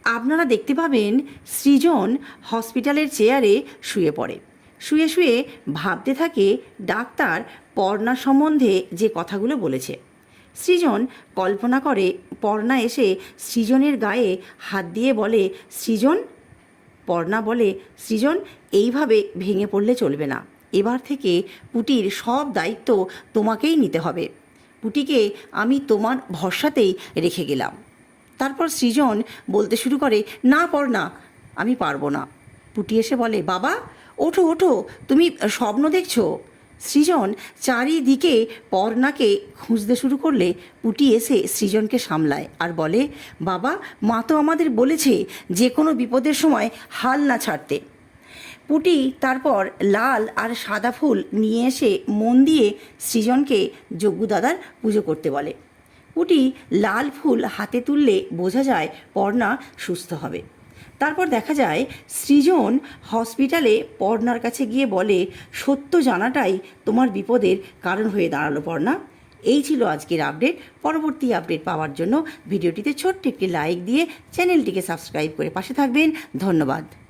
আপনারা দেখতে পাবেন সৃজন হসপিটালের চেয়ারে শুয়ে পড়ে। শুয়ে শুয়ে ভাবতে থাকে ডাক্তার পর্ণা সম্বন্ধে যে কথাগুলো বলেছে। সৃজন কল্পনা করে পর্ণা এসে সৃজনের গায়ে হাত দিয়ে বলে, সৃজন। পর্ণা বলে, সৃজন, এইভাবে ভেঙে পড়লে চলবে না। এবার থেকে পুটির সব দায়িত্ব তোমাকেই নিতে হবে। পুটিকে আমি তোমার ভরসাতেই রেখে গেলাম। তারপর সৃজন বলতে শুরু করে, না পর্ণা, আমি পারবো না। পুটি এসে বলে, বাবা ওঠো ওঠো, তুমি স্বপ্ন দেখছো। সৃজন চারিদিকে পর্ণাকে খুঁজতে শুরু করলে পুটি এসে সৃজনকে সামলায় আর বলে, বাবা, মা তো আমাদের বলেছে যে কোনো বিপদের সময় হাল না ছাড়তে। পুটি তারপর লাল আর সাদা ফুল নিয়ে এসে মন দিয়ে সৃজনকে যজ্ঞদাদার পুজো করতে বলে। পুটি লাল ফুল হাতে তুললে বোঝা যায় পর্ণা সুস্থ হবে। তারপর দেখা যায় সৃজন হসপিটালে পর্ণার কাছে গিয়ে বলে, সত্য জানাটাই তোমার বিপদের কারণ হয়ে দাঁড়ালো পর্ণা। এই ছিল আজকের আপডেট। পরবর্তী আপডেট পাওয়ার জন্য ভিডিওটিতে ছোট্ট একটি লাইক দিয়ে চ্যানেলটিকে সাবস্ক্রাইব করে পাশে থাকবেন। ধন্যবাদ।